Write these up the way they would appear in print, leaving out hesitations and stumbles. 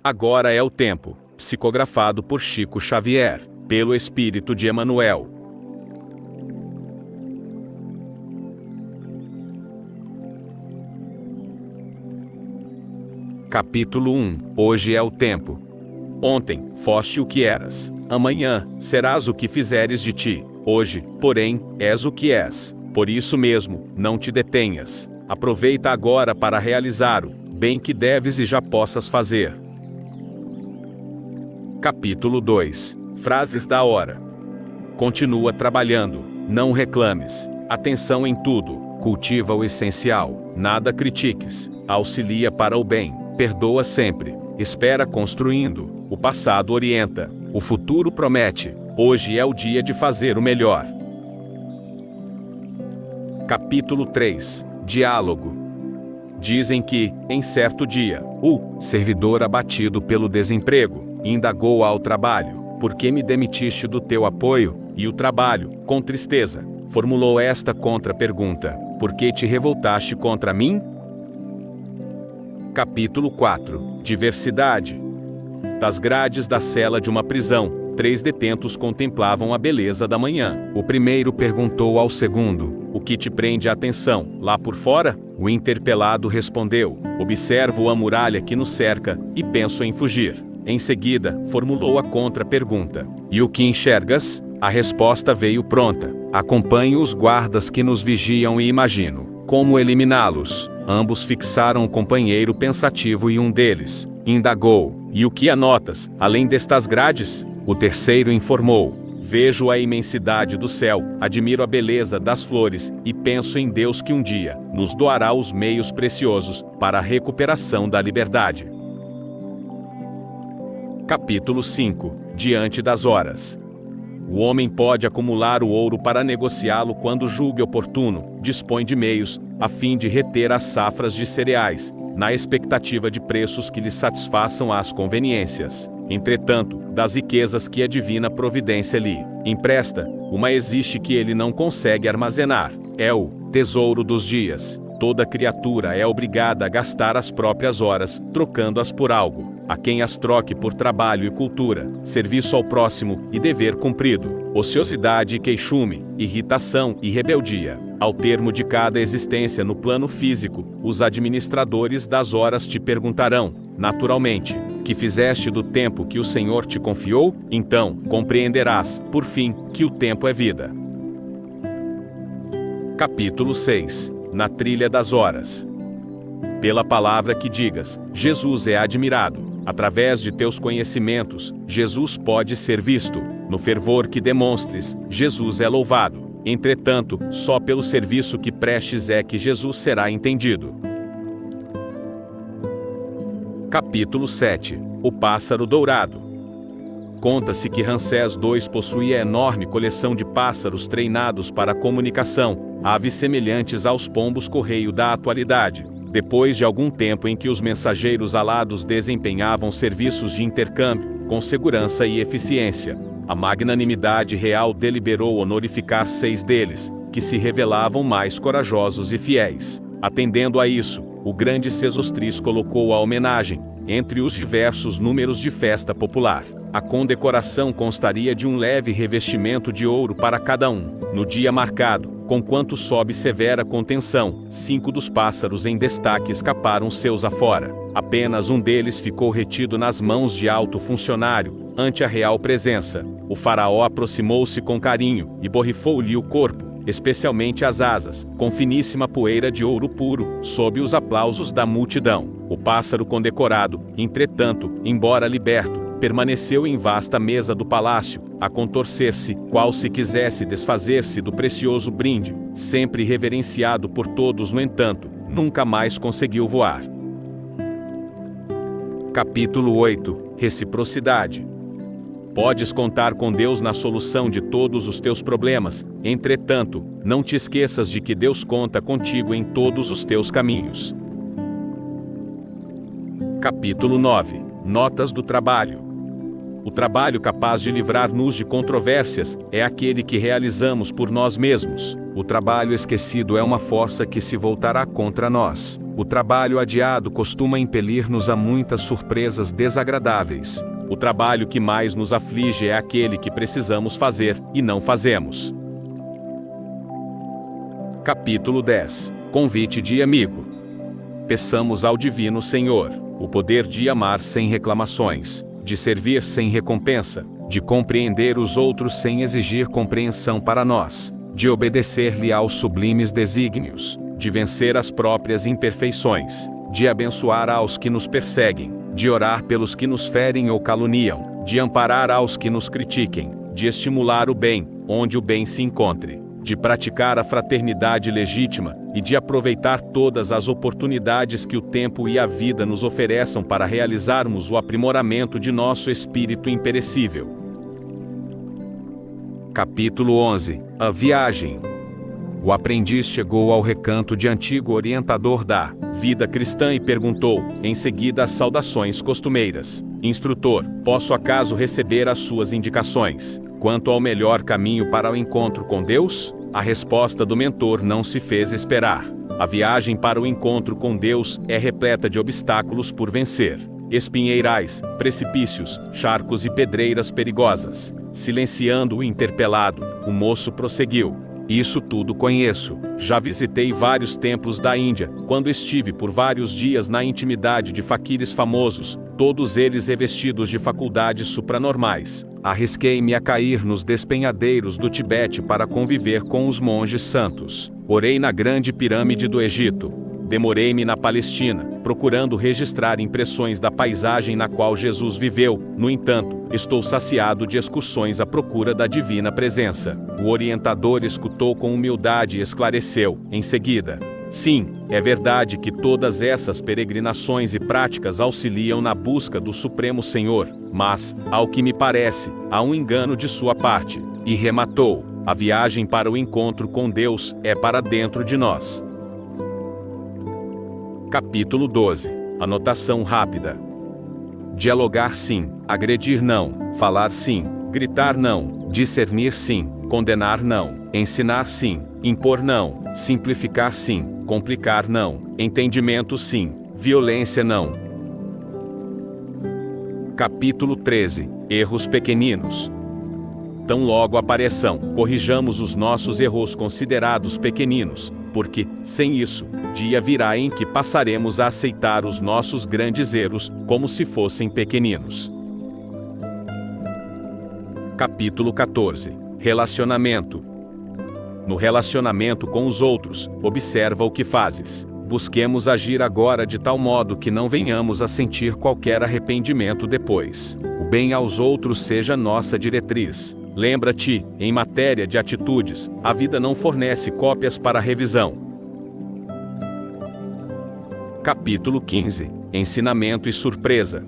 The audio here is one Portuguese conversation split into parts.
Agora é o tempo. Psicografado por Chico Xavier, pelo Espírito de Emmanuel. Capítulo 1. Hoje é o tempo. Ontem, foste o que eras. Amanhã, serás o que fizeres de ti. Hoje, porém, és o que és. Por isso mesmo, não te detenhas. Aproveita agora para realizar o bem que deves e já possas fazer. Capítulo 2. Frases da hora. Continua trabalhando. Não reclames. Atenção em tudo. Cultiva o essencial. Nada critiques. Auxilia para o bem. Perdoa sempre. Espera construindo. O passado orienta. O futuro promete. Hoje é o dia de fazer o melhor. Capítulo 3. Diálogo. Dizem que, em certo dia, o servidor abatido pelo desemprego indagou ao trabalho: por que me demitiste do teu apoio? E o trabalho, com tristeza, formulou esta contra-pergunta: por que te revoltaste contra mim? Capítulo 4. Diversidade. Das grades da cela de uma prisão, 3 detentos contemplavam a beleza da manhã. O primeiro perguntou ao segundo: o que te prende a atenção, lá por fora? O interpelado respondeu: observo a muralha que nos cerca, e penso em fugir. Em seguida, formulou a contra-pergunta: e o que enxergas? A resposta veio pronta: acompanho os guardas que nos vigiam e imagino como eliminá-los. Ambos fixaram o companheiro pensativo e um deles indagou: e o que anotas, além destas grades? O terceiro informou: vejo a imensidade do céu, admiro a beleza das flores, e penso em Deus que um dia nos doará os meios preciosos para a recuperação da liberdade. Capítulo 5. Diante das horas. O homem pode acumular o ouro para negociá-lo quando julgue oportuno, dispõe de meios, a fim de reter as safras de cereais, na expectativa de preços que lhe satisfaçam as conveniências. Entretanto, das riquezas que a divina providência lhe empresta, uma existe que ele não consegue armazenar: é o tesouro dos dias. Toda criatura é obrigada a gastar as próprias horas, trocando-as por algo. A quem as troque por trabalho e cultura, serviço ao próximo e dever cumprido, ociosidade e queixume, irritação e rebeldia. Ao termo de cada existência no plano físico, os administradores das horas te perguntarão, naturalmente: que fizeste do tempo que o Senhor te confiou? Então, compreenderás, por fim, que o tempo é vida. Capítulo 6. Na trilha das horas. Pela palavra que digas, Jesus é admirado. Através de teus conhecimentos, Jesus pode ser visto. No fervor que demonstres, Jesus é louvado. Entretanto, só pelo serviço que prestes é que Jesus será entendido. Capítulo 7. O pássaro dourado. Conta-se que Ramsés II possuía enorme coleção de pássaros treinados para a comunicação, aves semelhantes aos pombos-correio da atualidade. Depois de algum tempo em que os mensageiros alados desempenhavam serviços de intercâmbio, com segurança e eficiência, a magnanimidade real deliberou honorificar 6 deles, que se revelavam mais corajosos e fiéis. Atendendo a isso, o grande Sesostris colocou a homenagem entre os diversos números de festa popular. A condecoração constaria de um leve revestimento de ouro para cada um. No dia marcado, conquanto sob severa contenção, 5 dos pássaros em destaque escaparam seus afora. Apenas um deles ficou retido nas mãos de alto funcionário, ante a real presença. O faraó aproximou-se com carinho e borrifou-lhe o corpo, especialmente as asas, com finíssima poeira de ouro puro, sob os aplausos da multidão. O pássaro condecorado, entretanto, embora liberto, permaneceu em vasta mesa do palácio, a contorcer-se, qual se quisesse desfazer-se do precioso brinde. Sempre reverenciado por todos, no entanto, nunca mais conseguiu voar. Capítulo 8. Reciprocidade. Podes contar com Deus na solução de todos os teus problemas, entretanto, não te esqueças de que Deus conta contigo em todos os teus caminhos. Capítulo 9. Notas do trabalho. O trabalho capaz de livrar-nos de controvérsias é aquele que realizamos por nós mesmos. O trabalho esquecido é uma força que se voltará contra nós. O trabalho adiado costuma impelir-nos a muitas surpresas desagradáveis. O trabalho que mais nos aflige é aquele que precisamos fazer e não fazemos. Capítulo 10. Convite de amigo. Peçamos ao Divino Senhor o poder de amar sem reclamações, de servir sem recompensa, de compreender os outros sem exigir compreensão para nós, de obedecer-lhe aos sublimes desígnios, de vencer as próprias imperfeições, de abençoar aos que nos perseguem, de orar pelos que nos ferem ou caluniam, de amparar aos que nos critiquem, de estimular o bem, onde o bem se encontre, de praticar a fraternidade legítima e de aproveitar todas as oportunidades que o tempo e a vida nos ofereçam para realizarmos o aprimoramento de nosso espírito imperecível. Capítulo 11. A viagem. O aprendiz chegou ao recanto de antigo orientador da vida cristã e perguntou, em seguida, as saudações costumeiras: Instrutor, posso acaso receber as suas indicações quanto ao melhor caminho para o encontro com Deus? A resposta do mentor não se fez esperar. A viagem para o encontro com Deus é repleta de obstáculos por vencer. Espinheirais, precipícios, charcos e pedreiras perigosas. Silenciando o interpelado, o moço prosseguiu: Isso tudo conheço. Já visitei vários templos da Índia, quando estive por vários dias na intimidade de faquires famosos, todos eles revestidos de faculdades supranormais. Arrisquei-me a cair nos despenhadeiros do Tibete para conviver com os monges santos. Orei na grande pirâmide do Egito. Demorei-me na Palestina, procurando registrar impressões da paisagem na qual Jesus viveu. No entanto, estou saciado de excursões à procura da divina presença. O orientador escutou com humildade e esclareceu, em seguida: Sim, é verdade que todas essas peregrinações e práticas auxiliam na busca do Supremo Senhor, mas, ao que me parece, há um engano de sua parte. E rematou: a viagem para o encontro com Deus é para dentro de nós. Capítulo 12. Anotação rápida. Dialogar sim, agredir não, falar sim, gritar não, discernir sim, condenar não, ensinar sim, impor não, simplificar sim, complicar não, entendimento sim, violência não. Capítulo 13. Erros pequeninos. Tão logo apareçam, corrijamos os nossos erros considerados pequeninos, porque, sem isso, dia virá em que passaremos a aceitar os nossos grandes erros como se fossem pequeninos. Capítulo 14. Relacionamento. No relacionamento com os outros, observa o que fazes. Busquemos agir agora de tal modo que não venhamos a sentir qualquer arrependimento depois. O bem aos outros seja nossa diretriz. Lembra-te, em matéria de atitudes, a vida não fornece cópias para revisão. Capítulo 15. Ensinamento e surpresa.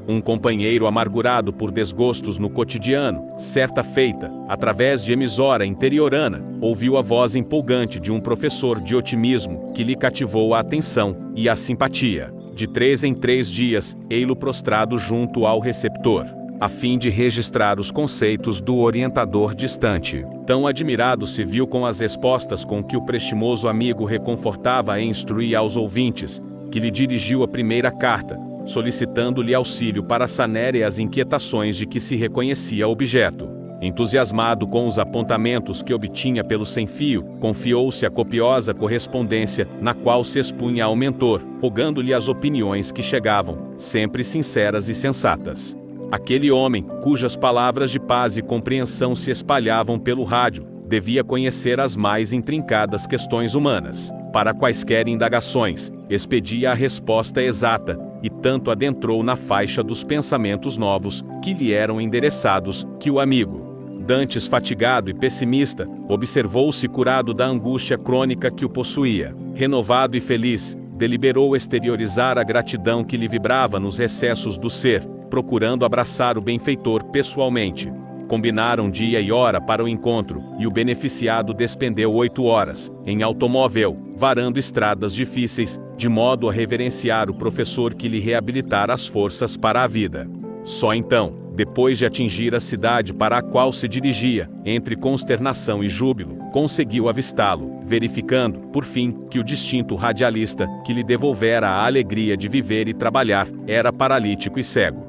Um companheiro amargurado por desgostos no cotidiano, certa feita, através de emissora interiorana, ouviu a voz empolgante de um professor de otimismo que lhe cativou a atenção e a simpatia. De 3 em 3 dias, ei-lo prostrado junto ao receptor, a fim de registrar os conceitos do orientador distante. Tão admirado se viu com as respostas com que o prestimoso amigo reconfortava e instruía aos ouvintes, que lhe dirigiu a primeira carta, solicitando-lhe auxílio para sanar as inquietações de que se reconhecia objeto. Entusiasmado com os apontamentos que obtinha pelo sem-fio, confiou-se à copiosa correspondência, na qual se expunha ao mentor, rogando-lhe as opiniões que chegavam, sempre sinceras e sensatas. Aquele homem, cujas palavras de paz e compreensão se espalhavam pelo rádio, devia conhecer as mais intrincadas questões humanas. Para quaisquer indagações, expedia a resposta exata, e tanto adentrou na faixa dos pensamentos novos, que lhe eram endereçados, que o amigo, dantes fatigado e pessimista, observou-se curado da angústia crônica que o possuía. Renovado e feliz, deliberou exteriorizar a gratidão que lhe vibrava nos recessos do ser, procurando abraçar o benfeitor pessoalmente. Combinaram dia e hora para o encontro, e o beneficiado despendeu 8 horas, em automóvel, varando estradas difíceis, de modo a reverenciar o professor que lhe reabilitara as forças para a vida. Só então, depois de atingir a cidade para a qual se dirigia, entre consternação e júbilo, conseguiu avistá-lo, verificando, por fim, que o distinto radialista, que lhe devolvera a alegria de viver e trabalhar, era paralítico e cego.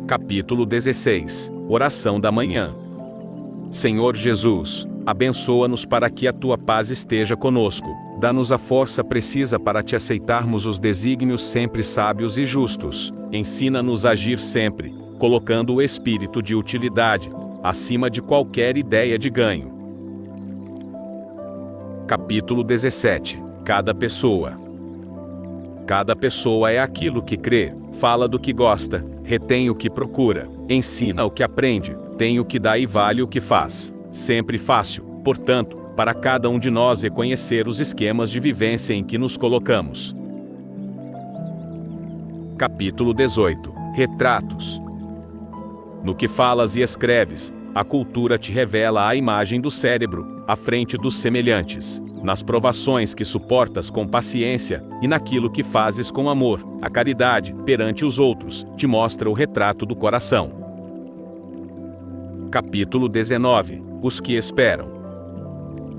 Capítulo 16. Oração da manhã. Senhor Jesus, abençoa-nos para que a tua paz esteja conosco. Dá-nos a força precisa para te aceitarmos os desígnios sempre sábios e justos. Ensina-nos a agir sempre, colocando o espírito de utilidade acima de qualquer ideia de ganho. Capítulo 17. Cada pessoa. Cada pessoa é aquilo que crê, fala do que gosta, retém o que procura, ensina o que aprende, tem o que dá e vale o que faz. Sempre fácil, portanto, para cada um de nós reconhecer os esquemas de vivência em que nos colocamos. Capítulo 18. Retratos. No que falas e escreves, a cultura te revela a imagem do cérebro, à frente dos semelhantes. Nas provações que suportas com paciência, e naquilo que fazes com amor, a caridade, perante os outros, te mostra o retrato do coração. Capítulo 19. Os que esperam.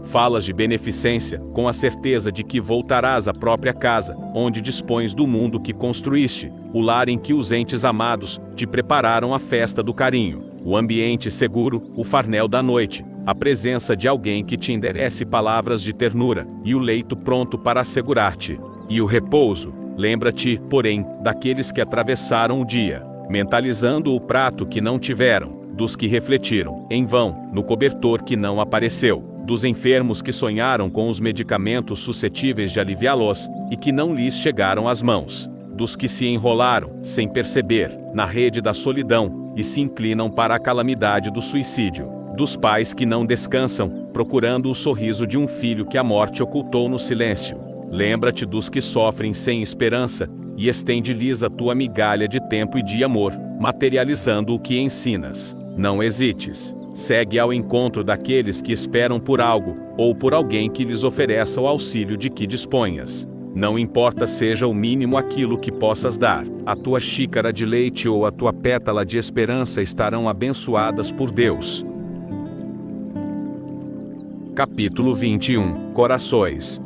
Falas de beneficência, com a certeza de que voltarás à própria casa, onde dispões do mundo que construíste, o lar em que os entes amados te prepararam a festa do carinho, o ambiente seguro, o farnel da noite, a presença de alguém que te enderece palavras de ternura, e o leito pronto para assegurar-te. E o repouso, lembra-te, porém, daqueles que atravessaram o dia, mentalizando o prato que não tiveram, dos que refletiram, em vão, no cobertor que não apareceu, dos enfermos que sonharam com os medicamentos suscetíveis de aliviá-los, e que não lhes chegaram às mãos, dos que se enrolaram, sem perceber, na rede da solidão, e se inclinam para a calamidade do suicídio, dos pais que não descansam, procurando o sorriso de um filho que a morte ocultou no silêncio. Lembra-te dos que sofrem sem esperança, e estende-lhes a tua migalha de tempo e de amor, materializando o que ensinas. Não hesites. Segue ao encontro daqueles que esperam por algo, ou por alguém que lhes ofereça o auxílio de que disponhas. Não importa seja o mínimo aquilo que possas dar, a tua xícara de leite ou a tua pétala de esperança estarão abençoadas por Deus. Capítulo 21. Corações.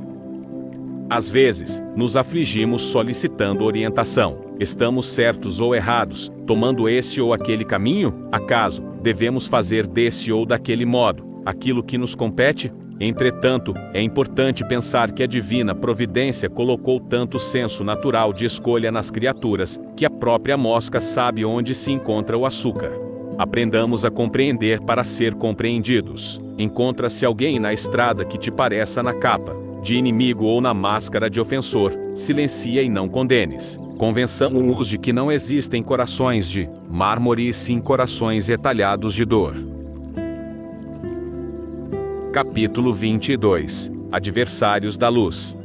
Às vezes, nos afligimos solicitando orientação. Estamos certos ou errados, tomando esse ou aquele caminho? Acaso, devemos fazer desse ou daquele modo aquilo que nos compete? Entretanto, é importante pensar que a divina providência colocou tanto senso natural de escolha nas criaturas, que a própria mosca sabe onde se encontra o açúcar. Aprendamos a compreender para ser compreendidos. Encontra-se alguém na estrada que te pareça na capa de inimigo ou na máscara de ofensor, silencia e não condenes. Convençamos-nos de que não existem corações de mármore e sim corações retalhados de dor. Capítulo 22. Adversários da luz.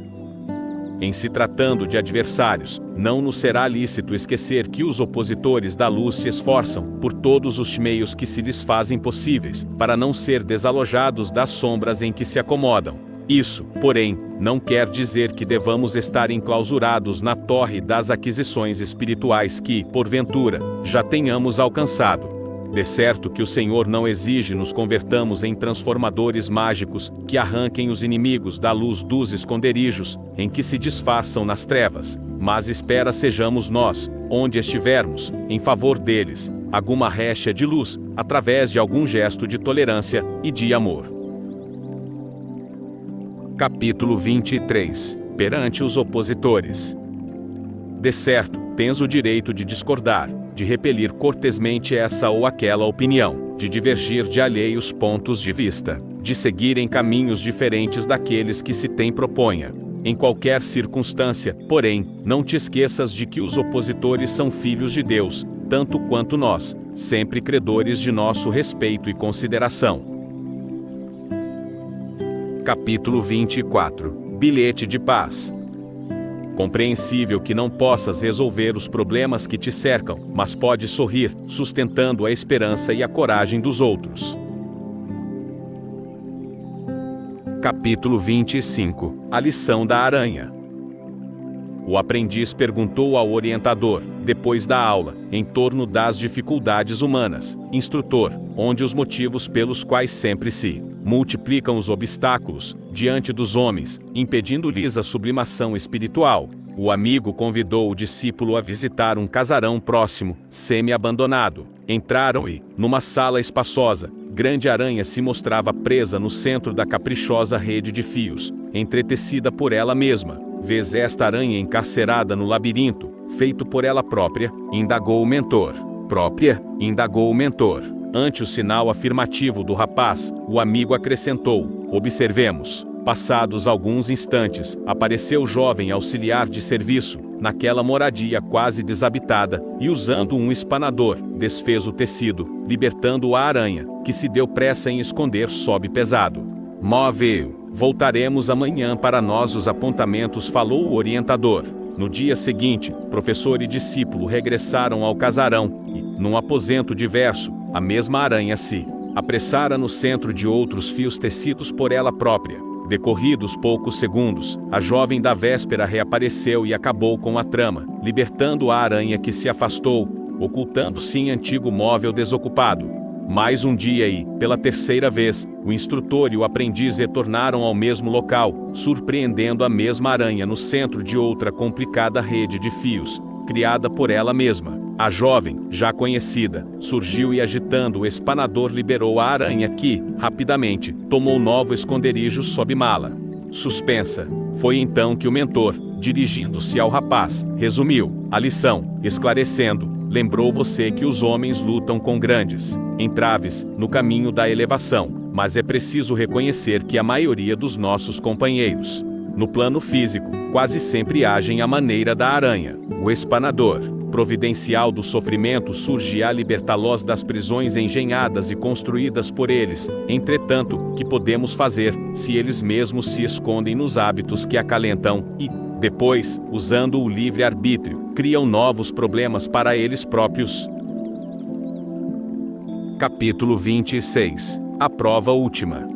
Em se tratando de adversários, não nos será lícito esquecer que os opositores da luz se esforçam, por todos os meios que se lhes fazem possíveis, para não ser desalojados das sombras em que se acomodam. Isso, porém, não quer dizer que devamos estar enclausurados na torre das aquisições espirituais que, porventura, já tenhamos alcançado. De certo que o Senhor não exige nos convertamos em transformadores mágicos que arranquem os inimigos da luz dos esconderijos em que se disfarçam nas trevas, mas espera sejamos nós, onde estivermos, em favor deles, alguma réchia de luz, através de algum gesto de tolerância e de amor. Capítulo 23. Perante os opositores. De certo, tens o direito de discordar, de repelir cortesmente essa ou aquela opinião, de divergir de alheios pontos de vista, de seguir em caminhos diferentes daqueles que se tem proponha. Em qualquer circunstância, porém, não te esqueças de que os opositores são filhos de Deus, tanto quanto nós, sempre credores de nosso respeito e consideração. Capítulo 24. Bilhete de paz. Compreensível que não possas resolver os problemas que te cercam, mas podes sorrir, sustentando a esperança e a coragem dos outros. Capítulo 25. A lição da aranha. O aprendiz perguntou ao orientador, depois da aula, em torno das dificuldades humanas. Instrutor, onde os motivos pelos quais sempre se multiplicam os obstáculos diante dos homens, impedindo-lhes a sublimação espiritual. O amigo convidou o discípulo a visitar um casarão próximo, semi-abandonado. Entraram e, numa sala espaçosa, grande aranha se mostrava presa no centro da caprichosa rede de fios, entretecida por ela mesma. Vês esta aranha encarcerada no labirinto, feito por ela própria? Indagou o mentor. Própria? Indagou o mentor. Ante o sinal afirmativo do rapaz, o amigo acrescentou: observemos. Passados alguns instantes, apareceu o jovem auxiliar de serviço, naquela moradia quase desabitada, e usando um espanador, desfez o tecido, libertando a aranha, que se deu pressa em esconder sob pesado. Móvel. Voltaremos amanhã para nós os apontamentos, falou o orientador. No dia seguinte, professor e discípulo regressaram ao casarão, e, num aposento diverso, a mesma aranha se apressara no centro de outros fios tecidos por ela própria. Decorridos poucos segundos, a jovem da véspera reapareceu e acabou com a trama, libertando a aranha, que se afastou, ocultando-se em antigo móvel desocupado. Mais um dia e, pela terceira vez, o instrutor e o aprendiz retornaram ao mesmo local, surpreendendo a mesma aranha no centro de outra complicada rede de fios, criada por ela mesma. A jovem, já conhecida, surgiu e, agitando o espanador, liberou a aranha, que, rapidamente, tomou novo esconderijo sob mala. Suspensa. Foi então que o mentor, dirigindo-se ao rapaz, resumiu a lição, esclarecendo: lembrou você que os homens lutam com grandes entraves no caminho da elevação, mas é preciso reconhecer que a maioria dos nossos companheiros, no plano físico, quase sempre agem à maneira da aranha. O espanador providencial do sofrimento surge a libertá-los das prisões engenhadas e construídas por eles. Entretanto, que podemos fazer, se eles mesmos se escondem nos hábitos que acalentam e, depois, usando o livre-arbítrio, criam novos problemas para eles próprios? Capítulo 26. A prova última.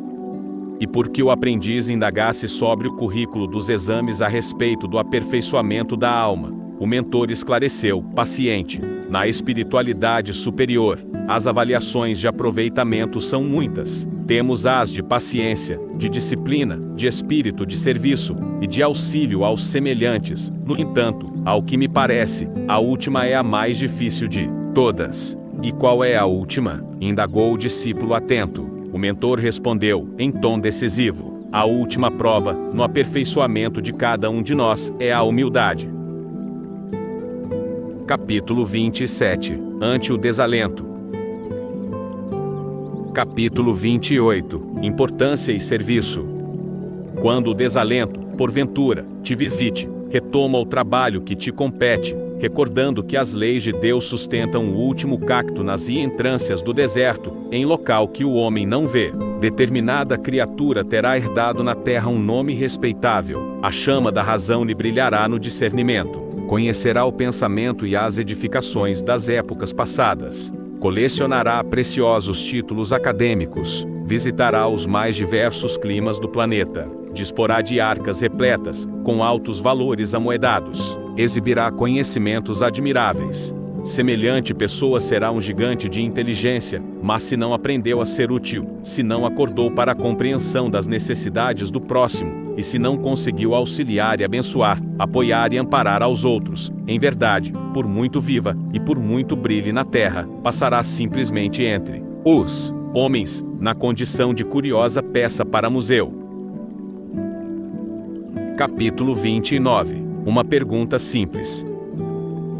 E porque o aprendiz indagasse sobre o currículo dos exames a respeito do aperfeiçoamento da alma, o mentor esclareceu, paciente: na espiritualidade superior, as avaliações de aproveitamento são muitas. Temos as de paciência, de disciplina, de espírito de serviço e de auxílio aos semelhantes. No entanto, ao que me parece, a última é a mais difícil de todas. E qual é a última? Indagou o discípulo atento. O mentor respondeu, em tom decisivo: a última prova, no aperfeiçoamento de cada um de nós, é a humildade. Capítulo 27. Ante o desalento. Capítulo 28. Importância e serviço. Quando o desalento, porventura, te visite, retoma o trabalho que te compete, recordando que as leis de Deus sustentam o último cacto nas entrâncias do deserto, em local que o homem não vê. Determinada criatura terá herdado na terra um nome respeitável. A chama da razão lhe brilhará no discernimento. Conhecerá o pensamento e as edificações das épocas passadas. Colecionará preciosos títulos acadêmicos. Visitará os mais diversos climas do planeta. Disporá de arcas repletas, com altos valores amoedados. Exibirá conhecimentos admiráveis. Semelhante pessoa será um gigante de inteligência, mas se não aprendeu a ser útil, se não acordou para a compreensão das necessidades do próximo, e se não conseguiu auxiliar e abençoar, apoiar e amparar aos outros, em verdade, por muito viva e por muito brilhe na terra, passará simplesmente entre os homens, na condição de curiosa peça para museu. Capítulo 29. Uma pergunta simples.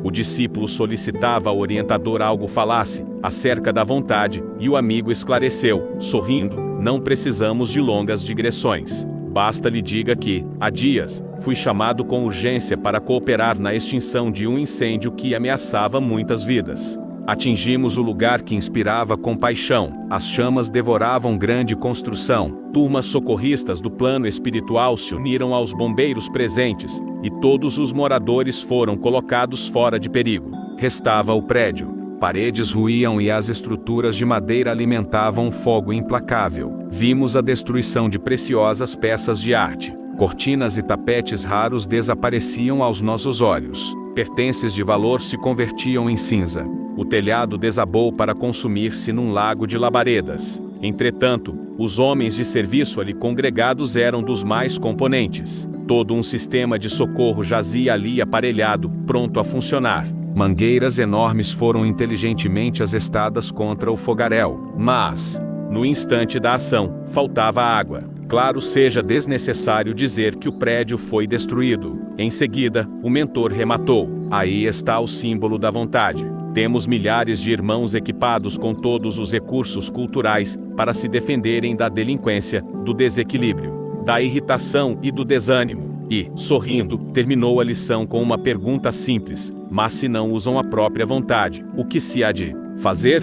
O discípulo solicitava ao orientador algo falasse acerca da vontade, e o amigo esclareceu, sorrindo: não precisamos de longas digressões. Basta lhe diga que, há dias, fui chamado com urgência para cooperar na extinção de um incêndio que ameaçava muitas vidas. Atingimos o lugar que inspirava compaixão. As chamas devoravam grande construção. Turmas socorristas do plano espiritual se uniram aos bombeiros presentes, e todos os moradores foram colocados fora de perigo. Restava o prédio. Paredes ruíam e as estruturas de madeira alimentavam um fogo implacável. Vimos a destruição de preciosas peças de arte. Cortinas e tapetes raros desapareciam aos nossos olhos. Pertences de valor se convertiam em cinza. O telhado desabou para consumir-se num lago de labaredas. Entretanto, Os homens de serviço ali congregados eram dos mais componentes. Todo um sistema de socorro jazia ali aparelhado, pronto a funcionar. Mangueiras enormes foram inteligentemente asestadas contra o fogaréu, mas, no instante da ação, faltava água. Claro seja desnecessário dizer que o prédio foi destruído. Em seguida, o mentor rematou: aí está o símbolo da vontade. Temos milhares de irmãos equipados com todos os recursos culturais para se defenderem da delinquência, do desequilíbrio, da irritação e do desânimo. E, sorrindo, terminou a lição com uma pergunta simples: mas se não usam a própria vontade, o que se há de fazer?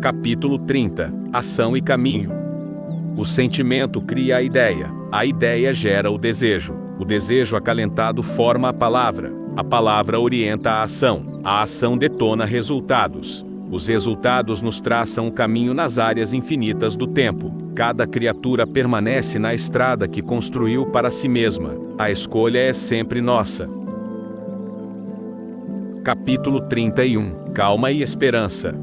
Capítulo 30. Ação e caminho. O sentimento cria a ideia gera o desejo acalentado forma a palavra orienta a ação detona resultados. Os resultados nos traçam o caminho nas áreas infinitas do tempo. Cada criatura permanece na estrada que construiu para si mesma. A escolha é sempre nossa. Capítulo 31. Calma e esperança.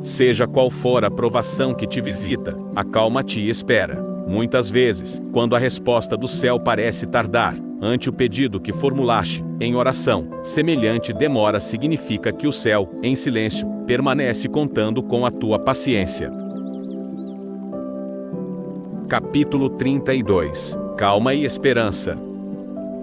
Seja qual for a provação que te visita, a calma te espera. Muitas vezes, quando a resposta do céu parece tardar, ante o pedido que formulaste, em oração, semelhante demora significa que o céu, em silêncio, permanece contando com a tua paciência. Capítulo 32. Calma e esperança.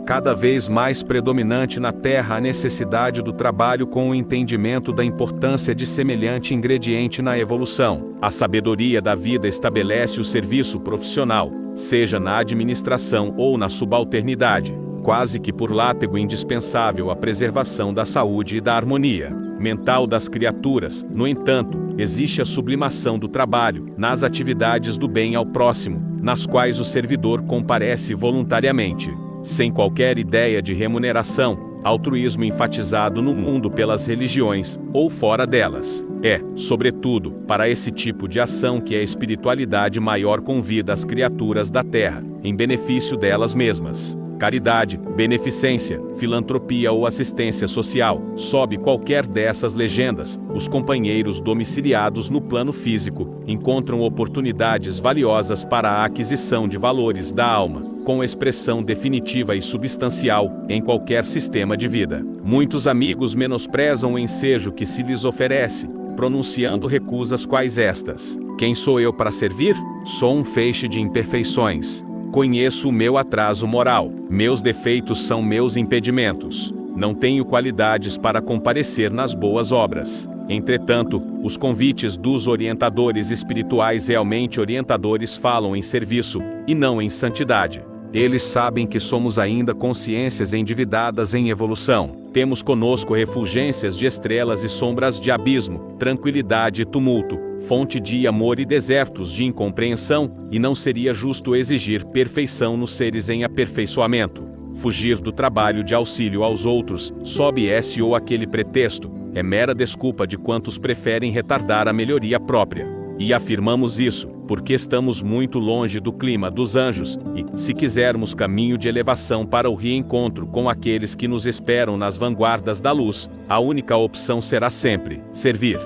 Cada vez mais predominante na Terra a necessidade do trabalho com o entendimento da importância de semelhante ingrediente na evolução. A sabedoria da vida estabelece o serviço profissional, seja na administração ou na subalternidade, quase que por látego indispensável à preservação da saúde e da harmonia mental das criaturas. No entanto, existe a sublimação do trabalho, nas atividades do bem ao próximo, nas quais o servidor comparece voluntariamente, sem qualquer ideia de remuneração, altruísmo enfatizado no mundo pelas religiões, ou fora delas. É, sobretudo, para esse tipo de ação que a espiritualidade maior convida as criaturas da Terra, em benefício delas mesmas. Caridade, beneficência, filantropia ou assistência social, sob qualquer dessas legendas, os companheiros domiciliados no plano físico encontram oportunidades valiosas para a aquisição de valores da alma, com expressão definitiva e substancial, em qualquer sistema de vida. Muitos amigos menosprezam o ensejo que se lhes oferece, pronunciando recusas quais estas: quem sou eu para servir? Sou um feixe de imperfeições. Conheço o meu atraso moral. Meus defeitos são meus impedimentos. Não tenho qualidades para comparecer nas boas obras. Entretanto, os convites dos orientadores espirituais realmente orientadores falam em serviço, e não em santidade. Eles sabem que somos ainda consciências endividadas em evolução. Temos conosco refulgências de estrelas e sombras de abismo, tranquilidade e tumulto, fonte de amor e desertos de incompreensão, e não seria justo exigir perfeição nos seres em aperfeiçoamento. Fugir do trabalho de auxílio aos outros, sob esse ou aquele pretexto, é mera desculpa de quantos preferem retardar a melhoria própria. E afirmamos isso, porque estamos muito longe do clima dos anjos, e, se quisermos caminho de elevação para o reencontro com aqueles que nos esperam nas vanguardas da luz, a única opção será sempre servir.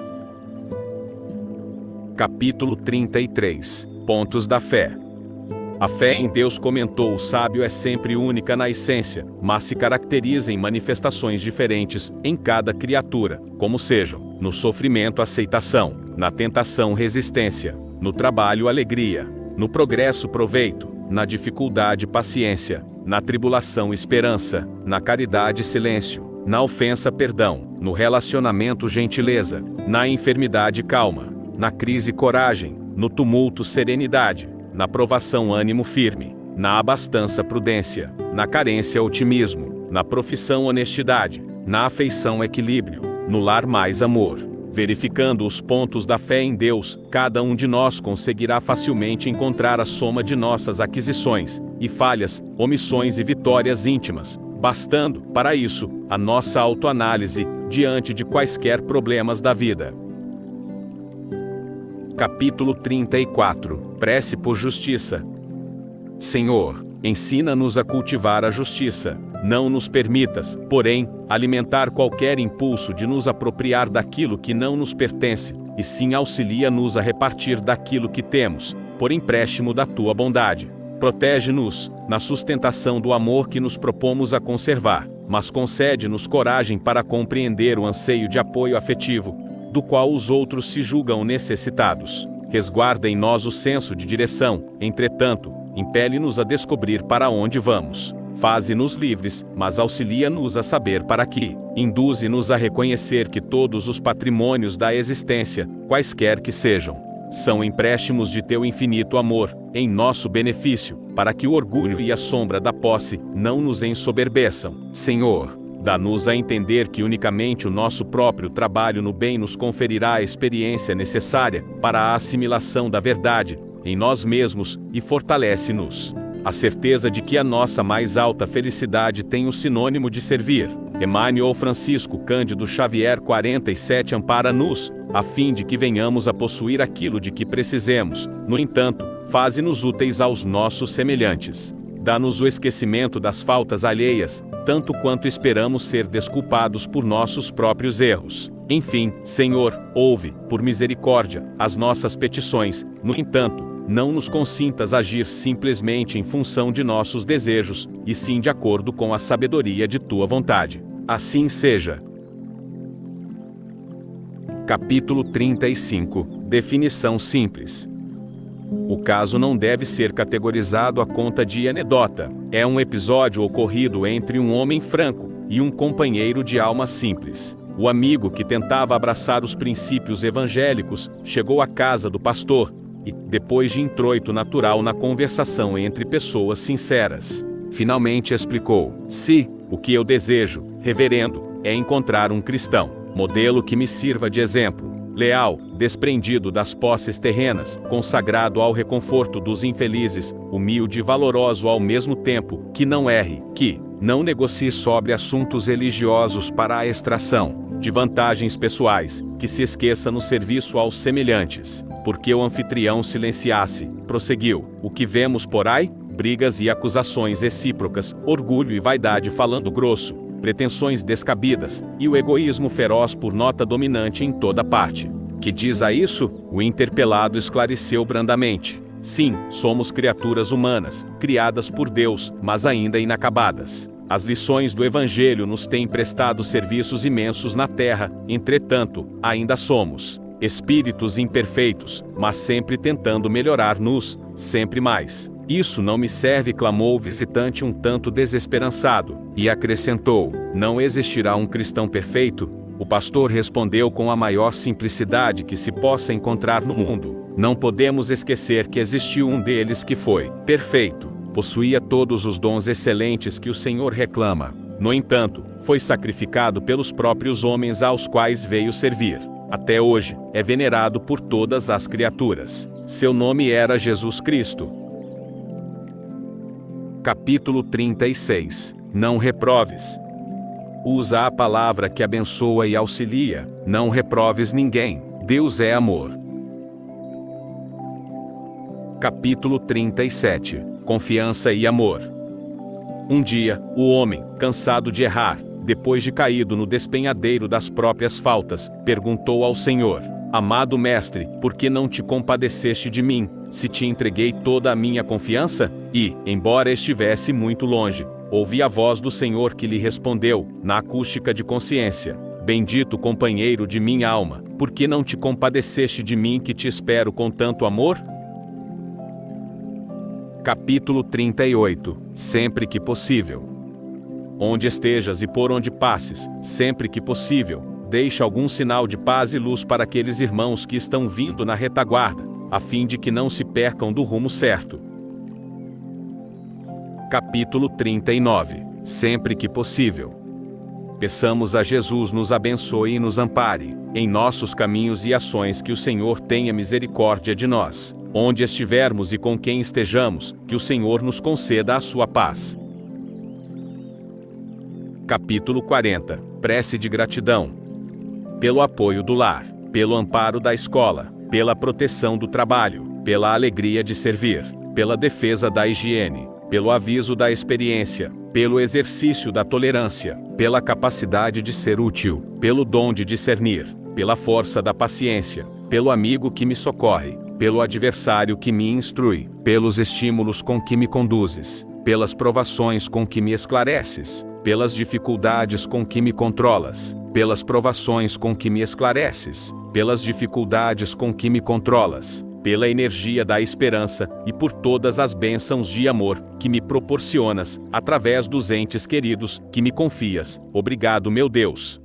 Capítulo 33. Pontos da fé. A fé em Deus, comentou o sábio, é sempre única na essência, mas se caracteriza em manifestações diferentes em cada criatura, como sejam, no sofrimento, aceitação, na tentação, resistência, no trabalho, alegria, no progresso, proveito, na dificuldade, paciência, na tribulação, esperança, na caridade, silêncio, na ofensa, perdão, no relacionamento, gentileza, na enfermidade, calma, na crise, coragem, no tumulto, serenidade, na provação, ânimo firme, na abastança, prudência, na carência, otimismo, na profissão, honestidade, na afeição, equilíbrio, no lar, mais amor. Verificando os pontos da fé em Deus, cada um de nós conseguirá facilmente encontrar a soma de nossas aquisições e falhas, omissões e vitórias íntimas, bastando, para isso, a nossa autoanálise diante de quaisquer problemas da vida. Capítulo 34. Prece por justiça. Senhor, ensina-nos a cultivar a justiça. Não nos permitas, porém, alimentar qualquer impulso de nos apropriar daquilo que não nos pertence, e sim auxilia-nos a repartir daquilo que temos, por empréstimo da tua bondade. Protege-nos na sustentação do amor que nos propomos a conservar, mas concede-nos coragem para compreender o anseio de apoio afetivo, do qual os outros se julgam necessitados. Resguarda em nós o senso de direção, entretanto, impele-nos a descobrir para onde vamos. Faze-nos livres, mas auxilia-nos a saber para que. Induze-nos a reconhecer que todos os patrimônios da existência, quaisquer que sejam, são empréstimos de teu infinito amor, em nosso benefício, para que o orgulho e a sombra da posse não nos ensoberbeçam. Senhor, dá-nos a entender que unicamente o nosso próprio trabalho no bem nos conferirá a experiência necessária para a assimilação da verdade em nós mesmos e fortalece-nos a certeza de que a nossa mais alta felicidade tem o sinônimo de servir. Emmanuel Francisco Cândido Xavier 47 ampara-nos, a fim de que venhamos a possuir aquilo de que precisemos. No entanto, faze-nos úteis aos nossos semelhantes. Dá-nos o esquecimento das faltas alheias, tanto quanto esperamos ser desculpados por nossos próprios erros. Enfim, Senhor, ouve, por misericórdia, as nossas petições. No entanto, não nos consintas agir simplesmente em função de nossos desejos, e sim de acordo com a sabedoria de tua vontade. Assim seja. Capítulo 35. Definição simples. O caso não deve ser categorizado à conta de anedota. É um episódio ocorrido entre um homem franco e um companheiro de alma simples. O amigo que tentava abraçar os princípios evangélicos chegou à casa do pastor e, depois de introito natural na conversação entre pessoas sinceras, finalmente explicou: "Se o que eu desejo, reverendo, é encontrar um cristão, modelo que me sirva de exemplo, leal, desprendido das posses terrenas, consagrado ao reconforto dos infelizes, humilde e valoroso ao mesmo tempo, que não erre, que não negocie sobre assuntos religiosos para a extração de vantagens pessoais, que se esqueça no serviço aos semelhantes." Porque o anfitrião silenciasse, prosseguiu: "O que vemos por aí? Brigas e acusações recíprocas, orgulho e vaidade falando grosso, pretensões descabidas, e o egoísmo feroz por nota dominante em toda parte. Que diz a isso?" O interpelado esclareceu brandamente: "Sim, somos criaturas humanas, criadas por Deus, mas ainda inacabadas. As lições do Evangelho nos têm prestado serviços imensos na terra, entretanto, ainda somos espíritos imperfeitos, mas sempre tentando melhorar-nos, sempre mais. Isso não me serve", clamou o visitante um tanto desesperançado, e acrescentou: "Não existirá um cristão perfeito?" O pastor respondeu com a maior simplicidade que se possa encontrar no mundo: "Não podemos esquecer que existiu um deles que foi perfeito, possuía todos os dons excelentes que o Senhor reclama. No entanto, foi sacrificado pelos próprios homens aos quais veio servir. Até hoje, é venerado por todas as criaturas. Seu nome era Jesus Cristo." Capítulo 36. Não reproves. Usa a palavra que abençoa e auxilia. Não reproves ninguém. Deus é amor. Capítulo 37. Confiança e amor. Um dia, o homem, cansado de errar, depois de caído no despenhadeiro das próprias faltas, perguntou ao Senhor: "Amado Mestre, por que não te compadeceste de mim, se te entreguei toda a minha confiança?" E, embora estivesse muito longe, ouvi a voz do Senhor que lhe respondeu, na acústica de consciência: "Bendito companheiro de minha alma, por que não te compadeceste de mim que te espero com tanto amor?" Capítulo 38. Sempre que possível. Onde estejas e por onde passes, sempre que possível, deixa algum sinal de paz e luz para aqueles irmãos que estão vindo na retaguarda, a fim de que não se percam do rumo certo. Capítulo 39. Sempre que possível. Peçamos a Jesus nos abençoe e nos ampare em nossos caminhos e ações, que o Senhor tenha misericórdia de nós. Onde estivermos e com quem estejamos, que o Senhor nos conceda a sua paz. Capítulo 40. Prece de gratidão. Pelo apoio do lar, pelo amparo da escola, pela proteção do trabalho, pela alegria de servir, pela defesa da higiene, pelo aviso da experiência, pelo exercício da tolerância, pela capacidade de ser útil, pelo dom de discernir, pela força da paciência, pelo amigo que me socorre, pelo adversário que me instrui, pelos estímulos com que me conduzes, pelas provações com que me esclareces, pelas dificuldades com que me controlas, pelas provações com que me esclareces, pelas dificuldades com que me controlas, pela energia da esperança e por todas as bênçãos de amor que me proporcionas, através dos entes queridos que me confias. Obrigado, meu Deus.